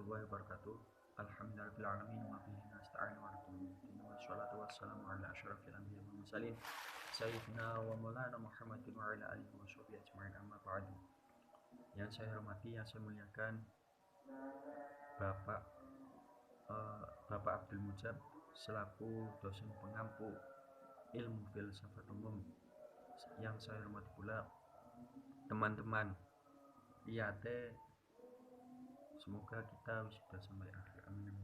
warahmatullahi wabarakatuh. Alhamdulillahirabbil alamin wa bihi nasta'in wa wassalatu wassalamu ala asyrafil anbiya'i wal mursalin sayyidina wa maulana Muhammadin wa ala alihi wa sahbihi ajma'in, amma ba'du. Yang saya hormati, yang saya muliakan Bapak Abdul Mujab selaku dosen pengampu ilmu filsafat umum. Yang saya hormati pula teman-teman IAT. Semoga kita wisuda sampai akhir, amin.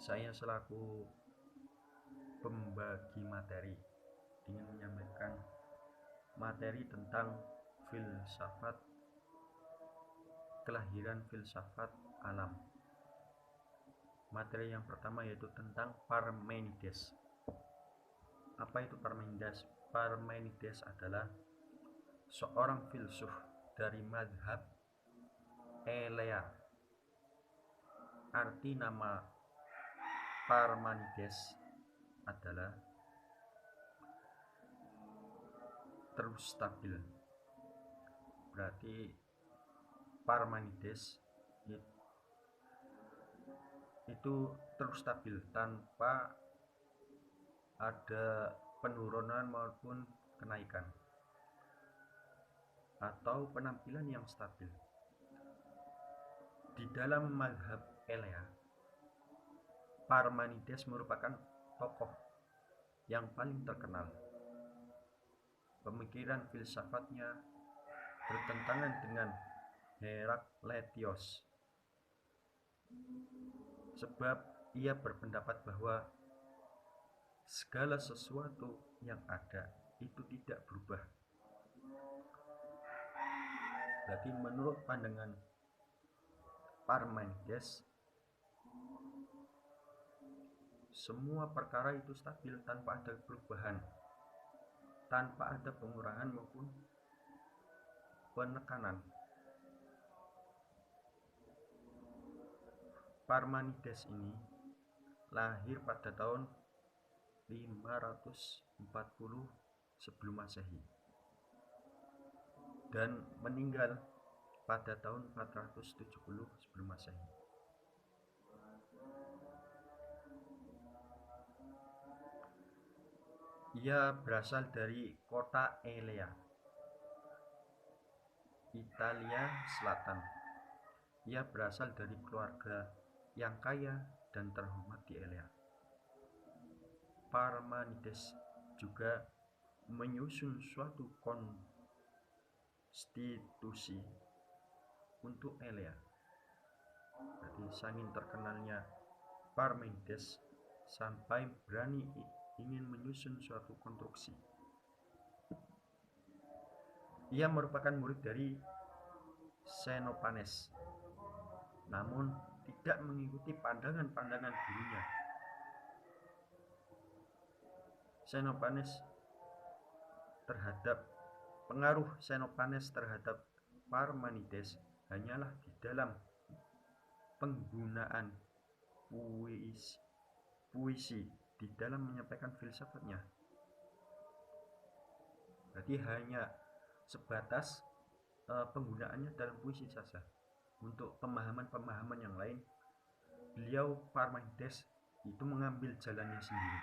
Saya selaku pembagi materi ingin menyampaikan materi tentang filsafat, kelahiran filsafat alam. Materi yang pertama yaitu tentang Parmenides. Apa itu Parmenides? Parmenides adalah seorang filsuf dari mazhab Elea. Arti nama Parmenides adalah terus stabil. Berarti Parmenides itu terus stabil tanpa ada penurunan maupun kenaikan, atau penampilan yang stabil. Di dalam mazhab Elea, Parmenides merupakan tokoh yang paling terkenal. Pemikiran filsafatnya bertentangan dengan Herakleitos, sebab ia berpendapat bahwa segala sesuatu yang ada itu tidak berubah. Berarti menurut pandangan Parmenides, semua perkara itu stabil tanpa ada perubahan, tanpa ada pengurangan maupun penekanan. Parmenides ini lahir pada tahun 540 sebelum Masehi dan meninggal pada tahun 470 sebelum Masehi. Ia berasal dari kota Elea, Italia Selatan. Ia berasal dari keluarga yang kaya dan terhormat di Elea. Parmenides juga menyusun suatu konstitusi untuk Elea. Jadi saking terkenalnya Parmenides sampai berani ingin menyusun suatu konstruksi. Ia merupakan murid dari Xenophanes, namun tidak mengikuti pandangan-pandangan gurunya. Pengaruh Xenophanes terhadap Parmenides hanyalah di dalam penggunaan puisi di dalam menyampaikan filsafatnya. Berarti hanya sebatas penggunaannya dalam puisi saja. Untuk pemahaman-pemahaman yang lain, beliau Parmenides itu mengambil jalannya sendiri.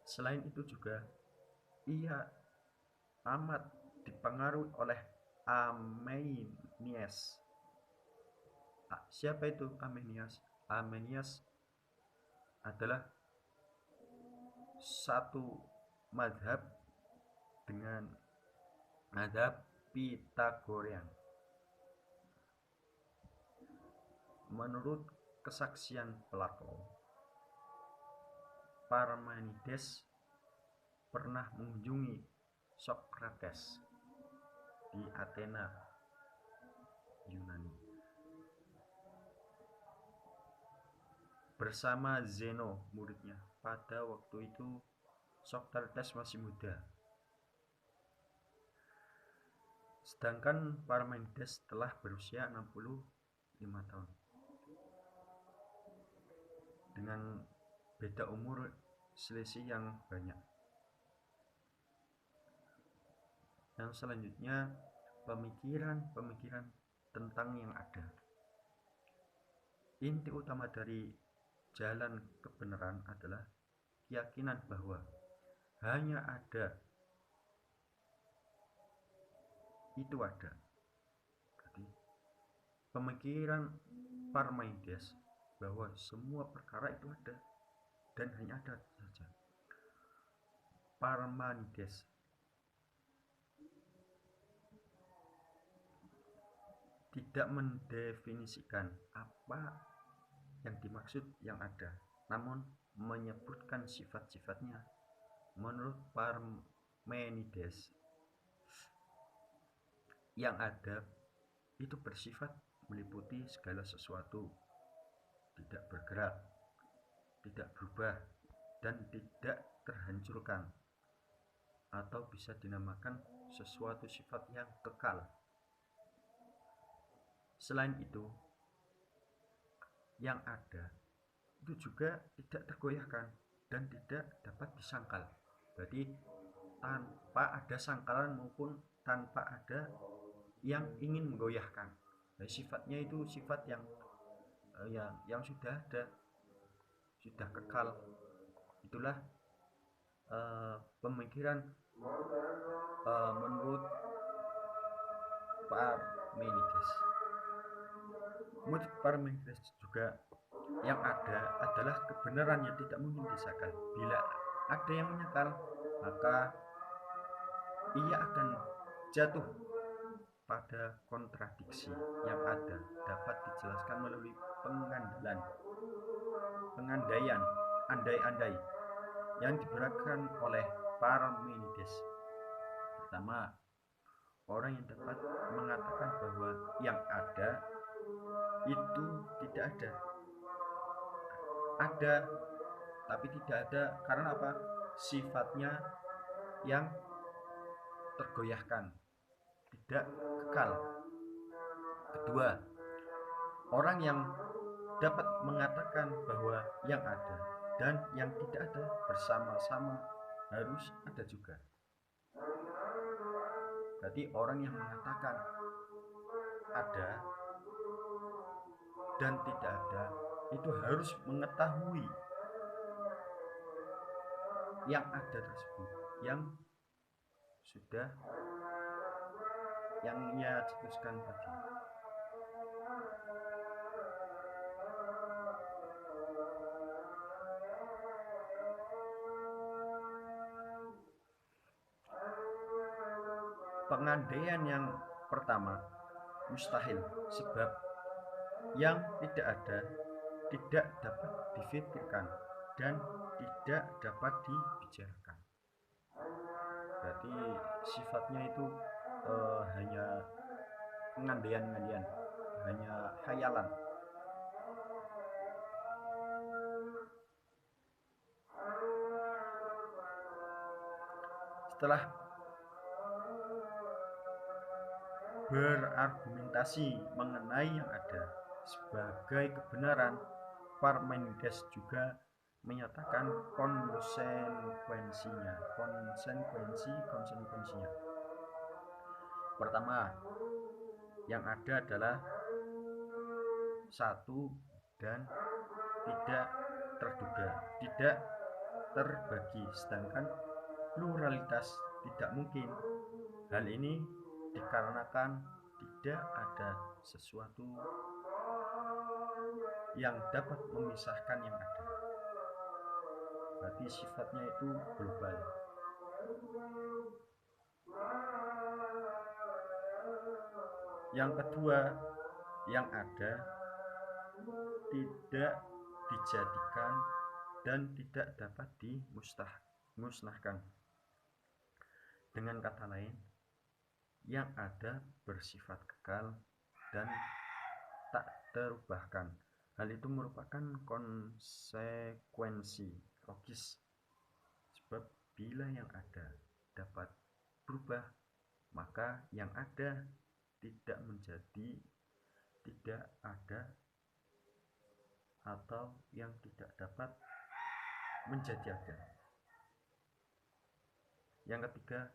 Selain itu juga ia amat dipengaruhi oleh Arminius. Siapa itu Arminius? Arminius adalah satu mazhab dengan mazhab Pythagorean. Menurut kesaksian Plato, Parmenides pernah mengunjungi Socrates di Athena, Yunani, bersama Zeno, muridnya. Pada waktu itu Socrates masih muda, sedangkan Parmenides telah berusia 65 tahun. Dengan beda umur selisih yang banyak. Yang selanjutnya, pemikiran tentang yang ada. Inti utama dari jalan kebenaran adalah keyakinan bahwa hanya ada, itu ada. Jadi pemikiran Parmenides bahwa semua perkara itu ada dan hanya ada saja. Parmenides tidak mendefinisikan apa yang dimaksud yang ada, namun menyebutkan sifat-sifatnya. Menurut Parmenides, yang ada itu bersifat meliputi segala sesuatu, tidak bergerak, tidak berubah, dan tidak terhancurkan, atau bisa dinamakan sesuatu sifat yang kekal. Selain itu, yang ada itu juga tidak tergoyahkan dan tidak dapat disangkal. Berarti tanpa ada sangkalan maupun tanpa ada yang ingin menggoyahkan. Nah, sifatnya itu sifat yang sudah ada, sudah kekal. Itulah pemikiran menurut Parmenides. Menurut Parmenides juga yang ada adalah kebenaran yang tidak mungkin disangkal. Bila ada yang menyangkal, maka ia akan jatuh pada kontradiksi. Yang ada dapat dijelaskan melalui pengandaian, andai-andai yang diberikan oleh Parmenides. Pertama, orang yang dapat mengatakan bahwa yang ada itu tidak ada. Ada tapi tidak ada karena apa? Sifatnya yang tergoyahkan, tidak kekal. Kedua, orang yang dapat mengatakan bahwa yang ada dan yang tidak ada bersama-sama harus ada juga. Berarti orang yang mengatakan ada dan tidak ada itu harus mengetahui yang ada tersebut, yang sudah yang ia cetuskan tadi. Pengandaian yang pertama mustahil, sebab yang tidak ada tidak dapat difikirkan dan tidak dapat dibicarakan. Berarti sifatnya itu hanya pengandaian-pengandaian, hanya khayalan. Setelah berargumentasi mengenai yang ada sebagai kebenaran, Parmenides juga menyatakan konsekuensinya. Pertama, yang ada adalah satu dan tidak terduga, tidak terbagi, sedangkan pluralitas tidak mungkin. Hal ini dikarenakan tidak ada sesuatu yang dapat memisahkan yang ada. Berarti sifatnya itu global. Yang kedua, yang ada tidak dijadikan dan tidak dapat dimusnahkan. Dengan kata lain, yang ada bersifat kekal dan tak terubahkan. Hal itu merupakan konsekuensi logis, sebab bila yang ada dapat berubah, maka yang ada tidak menjadi tidak ada, atau yang tidak dapat menjadi ada. Yang ketiga,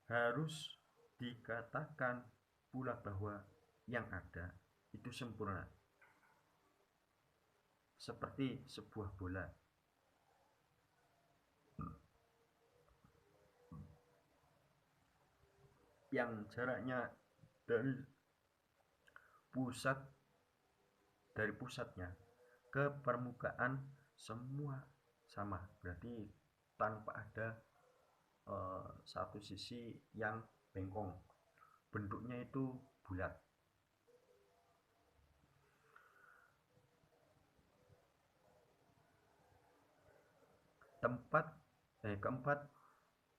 harus Dikatakan pula bahwa yang ada itu sempurna, seperti sebuah bola yang jaraknya dari pusatnya ke permukaan semua sama, berarti tanpa ada satu sisi yang bengkong, bentuknya itu bulat. Keempat,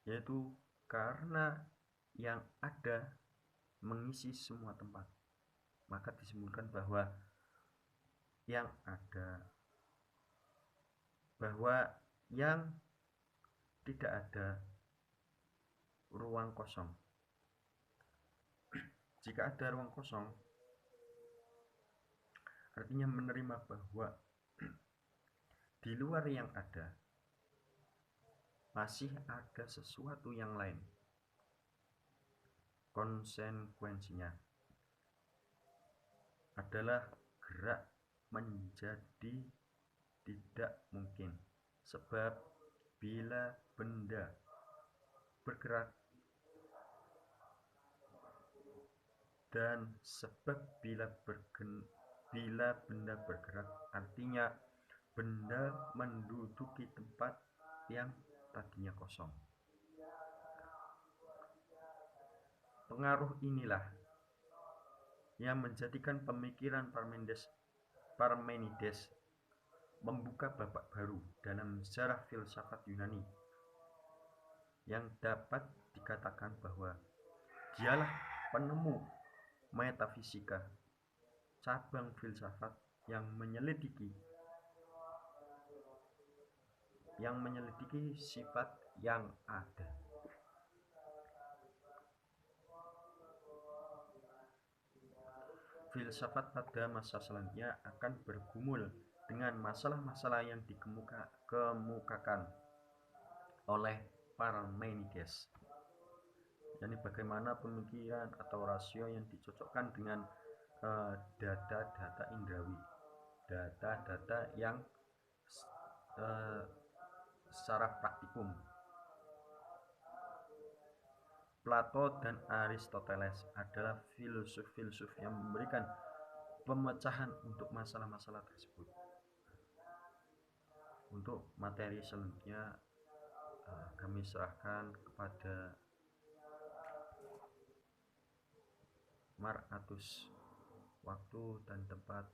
yaitu karena yang ada mengisi semua tempat, maka disimpulkan bahwa yang tidak ada ruang kosong. Jika ada ruang kosong, artinya menerima bahwa di luar yang ada masih ada sesuatu yang lain. Konsekuensinya adalah gerak menjadi tidak mungkin, sebab bila benda bergerak dan sebab bila benda bergerak artinya benda menduduki tempat yang tadinya kosong. Pengaruh inilah yang menjadikan pemikiran Parmenides membuka babak baru dalam sejarah filsafat Yunani, yang dapat dikatakan bahwa dialah penemu metafisika, cabang filsafat yang menyelidiki sifat yang ada. Filsafat pada masa selanjutnya akan bergumul dengan masalah-masalah yang dikemukakan oleh Parmenides, yakni bagaimana pemikiran atau rasio yang dicocokkan dengan data-data indrawi, data-data yang secara praktikum. Plato dan Aristoteles adalah filsuf-filsuf yang memberikan pemecahan untuk masalah-masalah tersebut. Untuk materi selanjutnya kami serahkan kepada Maratus. Waktu dan tempat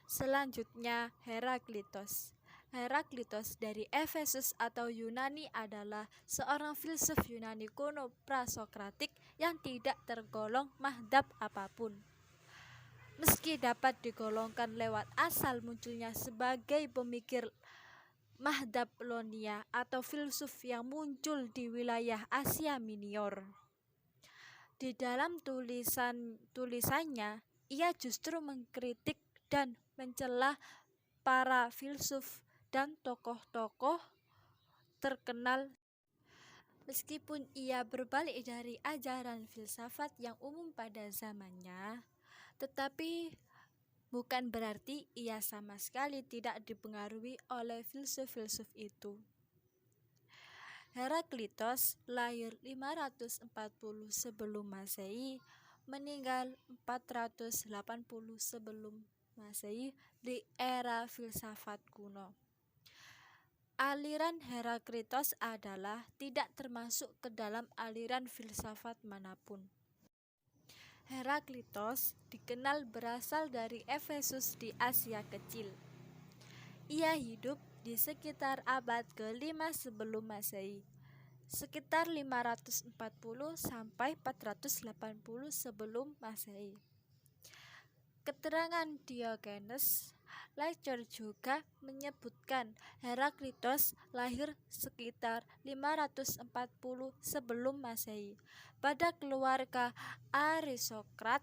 Selanjutnya Heraklitos. Heraklitos dari Efesus atau Yunani adalah seorang filsuf Yunani kuno prasokratik yang tidak tergolong mazhab apapun. Meski dapat digolongkan lewat asal munculnya sebagai pemikir mazhab Lonia atau filsuf yang muncul di wilayah Asia Minor. Di dalam tulisannya, ia justru mengkritik dan mencela para filsuf dan tokoh-tokoh terkenal. Meskipun ia berbalik dari ajaran filsafat yang umum pada zamannya, tetapi bukan berarti ia sama sekali tidak dipengaruhi oleh filsuf-filsuf itu. Heraklitos lahir 540 sebelum Masehi, meninggal 480 sebelum Masehi di era filsafat kuno. Aliran Heraklitos adalah tidak termasuk ke dalam aliran filsafat manapun. Heraklitos dikenal berasal dari Efesus di Asia Kecil. Ia hidup di sekitar abad ke-5 sebelum Masehi, sekitar 540 sampai 480 sebelum Masehi. Keterangan Diogenes Laertius juga menyebutkan Heraklitos lahir sekitar 540 sebelum Masehi pada keluarga aristokrat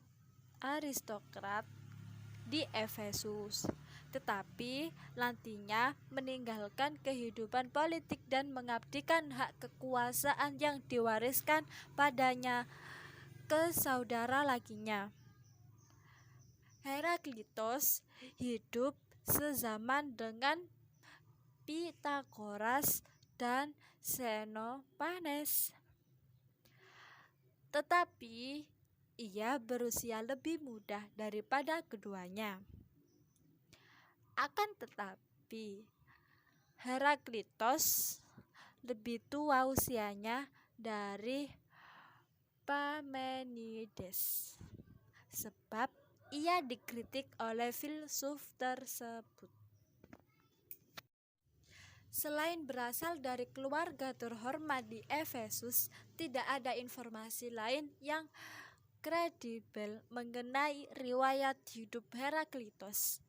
di Efesus. tetapi nantinya meninggalkan kehidupan politik dan mengabdikan hak kekuasaan yang diwariskan padanya ke saudara lakinya. Heraklitos hidup sezaman dengan Pitagoras dan Xenophanes, tetapi ia berusia lebih muda daripada keduanya. Akan tetapi, Heraklitos lebih tua usianya dari Parmenides, sebab ia dikritik oleh filsuf tersebut. Selain berasal dari keluarga terhormat di Efesus, tidak ada informasi lain yang kredibel mengenai riwayat hidup Heraklitos.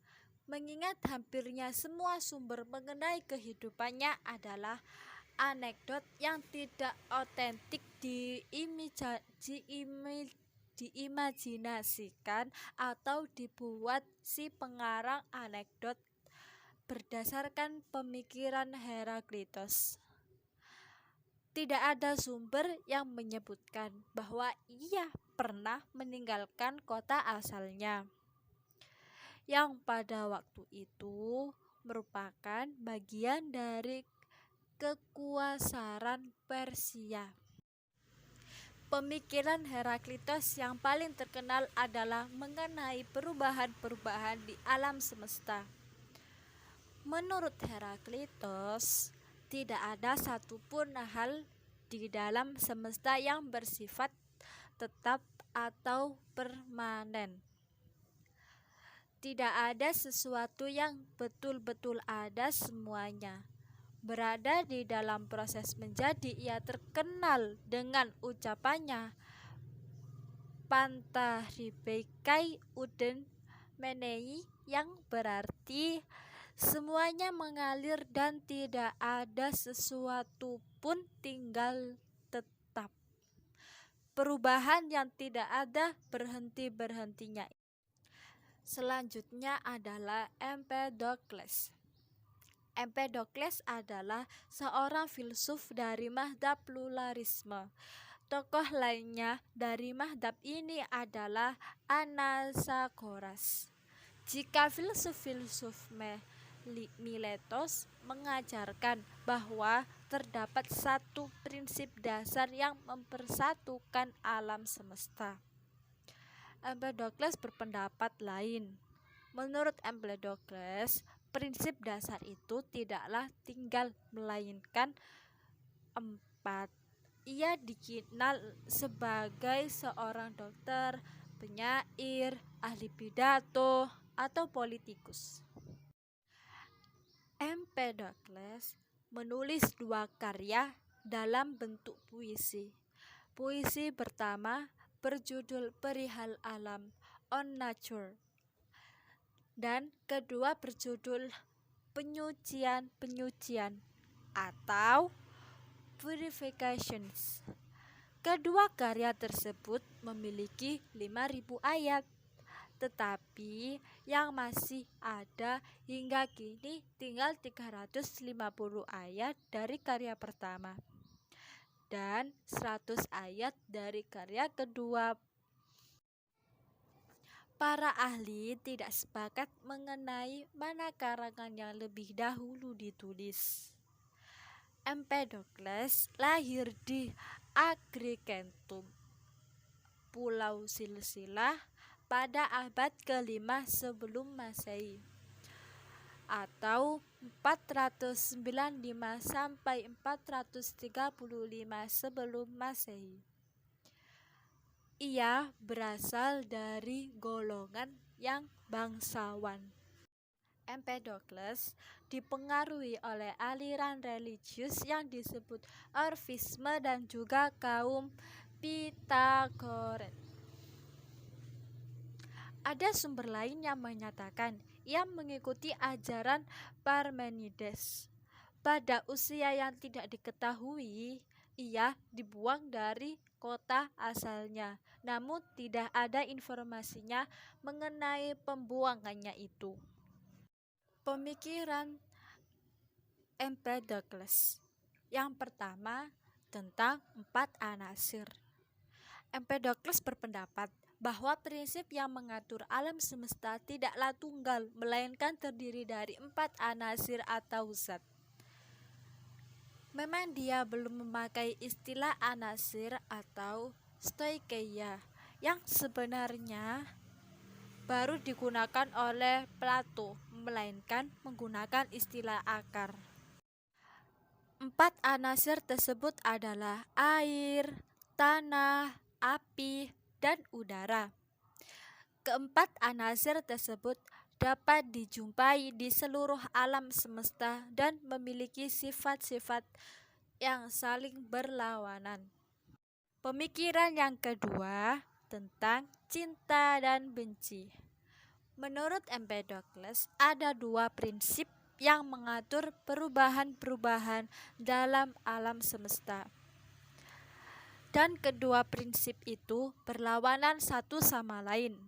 Mengingat hampirnya semua sumber mengenai kehidupannya adalah anekdot yang tidak otentik diimajinasikan atau dibuat si pengarang anekdot berdasarkan pemikiran Heraklitos. Tidak ada sumber yang menyebutkan bahwa ia pernah meninggalkan kota asalnya, yang pada waktu itu merupakan bagian dari kekuasaan Persia. Pemikiran Heraklitos yang paling terkenal adalah mengenai perubahan-perubahan di alam semesta. Menurut Heraklitos, tidak ada satupun hal di dalam semesta yang bersifat tetap atau permanen. Tidak ada sesuatu yang betul-betul ada semuanya. Berada di dalam proses menjadi, ia terkenal dengan ucapannya Pantaribekai Uden Menei, yang berarti semuanya mengalir dan tidak ada sesuatu pun tinggal tetap. Perubahan yang tidak ada berhenti-berhentinya. Selanjutnya adalah Empedokles. Empedokles adalah seorang filsuf dari mazhab pluralisme. Tokoh lainnya dari mazhab ini adalah Anaxagoras. Jika filsuf-filsuf Miletos mengajarkan bahwa terdapat satu prinsip dasar yang mempersatukan alam semesta, Empedokles berpendapat lain. Menurut Empedokles, prinsip dasar itu tidaklah tinggal melainkan 4. Ia dikenal sebagai seorang dokter, penyair, ahli pidato, atau politikus. Empedokles menulis 2 karya dalam bentuk puisi. Puisi pertama berjudul Perihal Alam, On Nature, dan kedua berjudul Penyucian atau Purifications. Kedua karya tersebut memiliki 5.000 ayat, tetapi yang masih ada hingga kini tinggal 350 ayat dari karya pertama dan 100 ayat dari karya kedua. Para ahli tidak sepakat mengenai mana karangan yang lebih dahulu ditulis. Empedokles lahir di Agrigentum, Pulau Silsilah, pada abad ke-5 sebelum Masehi atau 495 sampai 435 sebelum Masehi. Ia berasal dari golongan yang bangsawan. Empedokles dipengaruhi oleh aliran religius yang disebut Orfisme dan juga kaum Pitagoren. Ada sumber lain yang menyatakan ia mengikuti ajaran Parmenides. Pada usia yang tidak diketahui, ia dibuang dari kota asalnya, namun tidak ada informasinya mengenai pembuangannya itu. Pemikiran Empedokles. Yang pertama, tentang 4 anasir. Empedokles berpendapat bahwa prinsip yang mengatur alam semesta tidaklah tunggal, melainkan terdiri dari 4 anasir atau zat. Memang dia belum memakai istilah anasir atau stoikeia yang sebenarnya baru digunakan oleh Plato, melainkan menggunakan istilah akar. 4 anasir tersebut adalah air, tanah, api, dan udara. Keempat anasir tersebut dapat dijumpai di seluruh alam semesta dan memiliki sifat-sifat yang saling berlawanan. Pemikiran yang kedua tentang cinta dan benci. Menurut Empedokles, ada 2 prinsip yang mengatur perubahan-perubahan dalam alam semesta. Dan kedua prinsip itu berlawanan satu sama lain.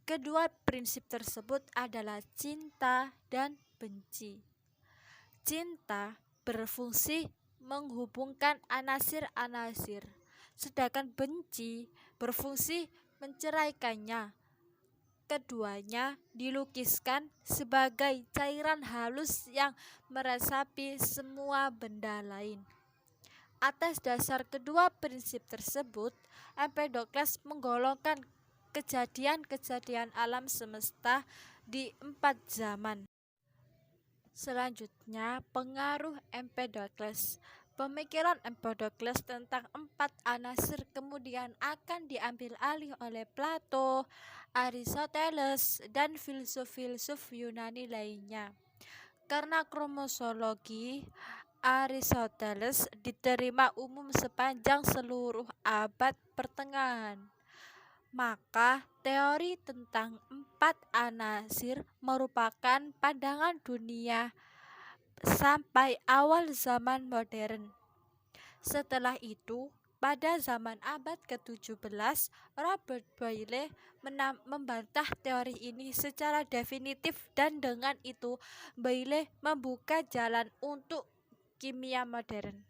Kedua prinsip tersebut adalah cinta dan benci. Cinta berfungsi menghubungkan anasir-anasir, sedangkan benci berfungsi menceraikannya. Keduanya dilukiskan sebagai cairan halus yang meresapi semua benda lain. Atas dasar kedua prinsip tersebut, Empedokles menggolongkan kejadian-kejadian alam semesta di 4 zaman. Selanjutnya, pengaruh Empedokles. Pemikiran Empedokles tentang 4 anasir kemudian akan diambil alih oleh Plato, Aristoteles, dan filsuf-filsuf Yunani lainnya. Karena kromosologi Aristoteles diterima umum sepanjang seluruh abad pertengahan, maka teori tentang 4 anasir merupakan pandangan dunia sampai awal zaman modern. Setelah itu, pada zaman abad ke-17, Robert Boyle membantah teori ini secara definitif, dan dengan itu Boyle membuka jalan untuk kimia modern.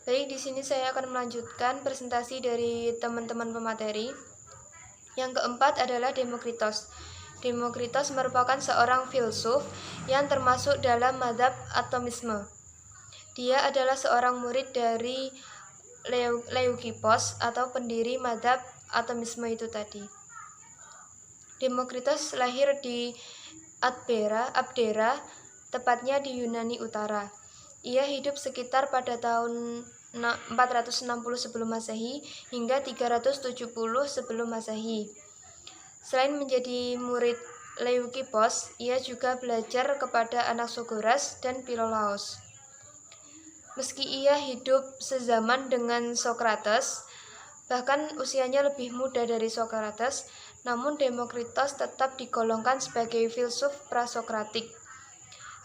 Baik, di sini saya akan melanjutkan presentasi dari teman-teman pemateri. Yang keempat adalah Demokritos. Demokritos merupakan seorang filsuf yang termasuk dalam mazhab atomisme. Dia adalah seorang murid dari Leukippos atau pendiri mazhab atomisme itu tadi. Demokritos lahir di Abdera, tepatnya di Yunani Utara. Ia hidup sekitar pada tahun 460 sebelum Masehi hingga 370 sebelum Masehi. Selain menjadi murid Leukippos, ia juga belajar kepada Anaxagoras dan Philolaos. Meski ia hidup sezaman dengan Socrates, bahkan usianya lebih muda dari Socrates, namun Demokritos tetap digolongkan sebagai filsuf prasokratik.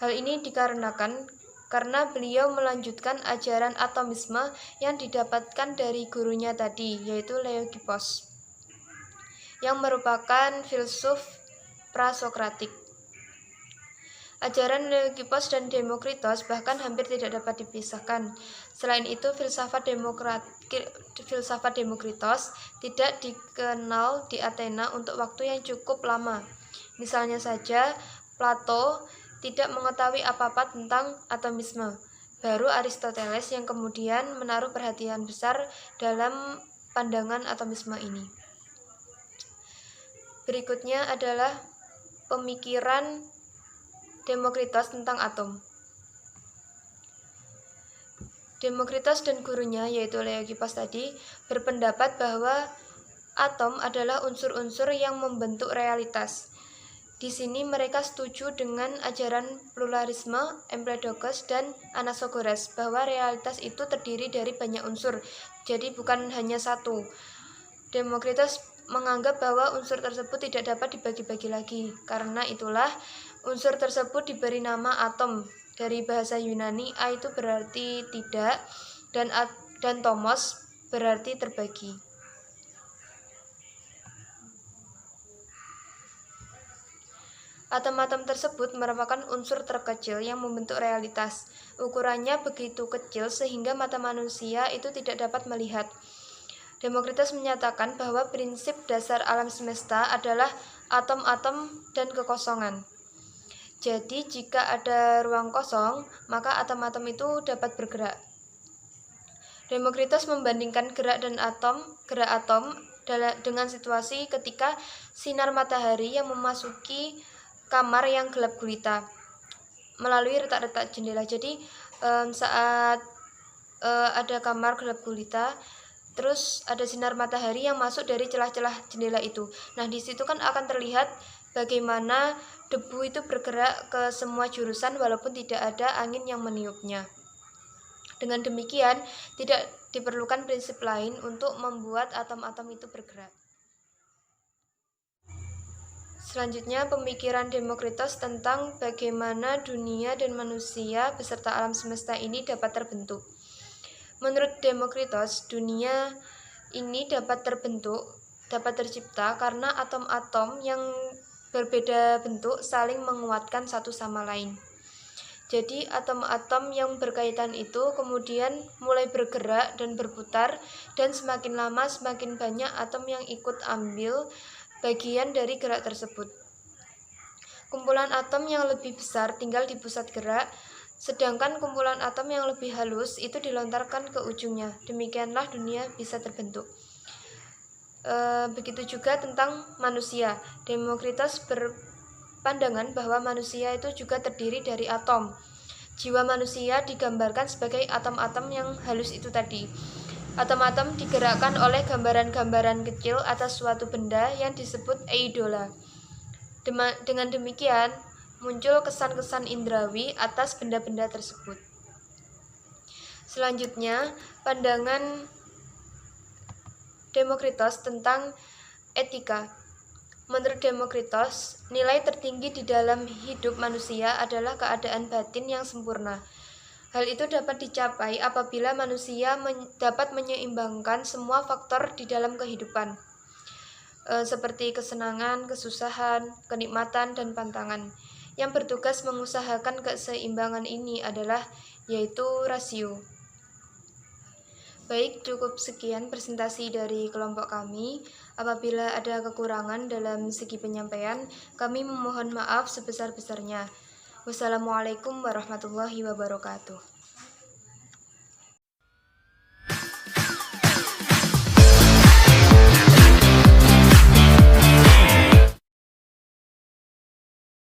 Hal ini dikarenakan karena beliau melanjutkan ajaran atomisme yang didapatkan dari gurunya tadi, yaitu Leukippos, yang merupakan filsuf prasokratik. Ajaran Leukippos dan Demokritos bahkan hampir tidak dapat dipisahkan. Selain itu, filsafat Demokritos tidak dikenal di Athena untuk waktu yang cukup lama. Misalnya saja, Plato tidak mengetahui apa-apa tentang atomisme. Baru Aristoteles yang kemudian menaruh perhatian besar dalam pandangan atomisme ini. Berikutnya adalah pemikiran Demokritos tentang atom. Demokritos dan gurunya, yaitu Leukippos tadi, berpendapat bahwa atom adalah unsur-unsur yang membentuk realitas. Di sini mereka setuju dengan ajaran pluralisme Empedokles dan Anaxagoras, bahwa realitas itu terdiri dari banyak unsur, jadi bukan hanya satu. Demokritos menganggap bahwa unsur tersebut tidak dapat dibagi-bagi lagi. Karena itulah unsur tersebut diberi nama atom. Dari bahasa Yunani, a itu berarti tidak, dan tomos berarti terbagi. Atom-atom tersebut merupakan unsur terkecil yang membentuk realitas. Ukurannya begitu kecil sehingga mata manusia itu tidak dapat melihat. Demokritos menyatakan bahwa prinsip dasar alam semesta adalah atom-atom dan kekosongan. Jadi, jika ada ruang kosong, maka atom-atom itu dapat bergerak. Demokritos membandingkan gerak atom dengan situasi ketika sinar matahari yang memasuki kamar yang gelap gulita melalui retak-retak jendela. Jadi saat ada kamar gelap gulita, terus ada sinar matahari yang masuk dari celah-celah jendela itu. Nah, di situ kan akan terlihat bagaimana debu itu bergerak ke semua jurusan walaupun tidak ada angin yang meniupnya. Dengan demikian, tidak diperlukan prinsip lain untuk membuat atom-atom itu bergerak. Selanjutnya, pemikiran Demokritos tentang bagaimana dunia dan manusia beserta alam semesta ini dapat terbentuk. Menurut Demokritos, dunia ini dapat tercipta karena atom-atom yang berbeda bentuk saling menguatkan satu sama lain. Jadi, atom-atom yang berkaitan itu kemudian mulai bergerak dan berputar, dan semakin lama semakin banyak atom yang ikut ambil bagian dari gerak tersebut. Kumpulan atom yang lebih besar tinggal di pusat gerak, sedangkan kumpulan atom yang lebih halus itu dilontarkan ke ujungnya. Demikianlah dunia bisa terbentuk. Begitu juga tentang manusia. Demokritos berpandangan bahwa manusia itu juga terdiri dari atom. Jiwa manusia digambarkan sebagai atom-atom yang halus itu tadi. Atom-atom digerakkan oleh gambaran-gambaran kecil atas suatu benda yang disebut eidola. Dengan demikian, muncul kesan-kesan indrawi atas benda-benda tersebut. Selanjutnya, pandangan Demokritos tentang etika. Menurut Demokritos, nilai tertinggi di dalam hidup manusia adalah keadaan batin yang sempurna. Hal itu dapat dicapai apabila manusia dapat menyeimbangkan semua faktor di dalam kehidupan, seperti kesenangan, kesusahan, kenikmatan, dan pantangan. Yang bertugas mengusahakan keseimbangan ini adalah yaitu rasio. Baik, cukup sekian presentasi dari kelompok kami. Apabila ada kekurangan dalam segi penyampaian, kami memohon maaf sebesar-besarnya. Wassalamualaikum warahmatullahi wabarakatuh.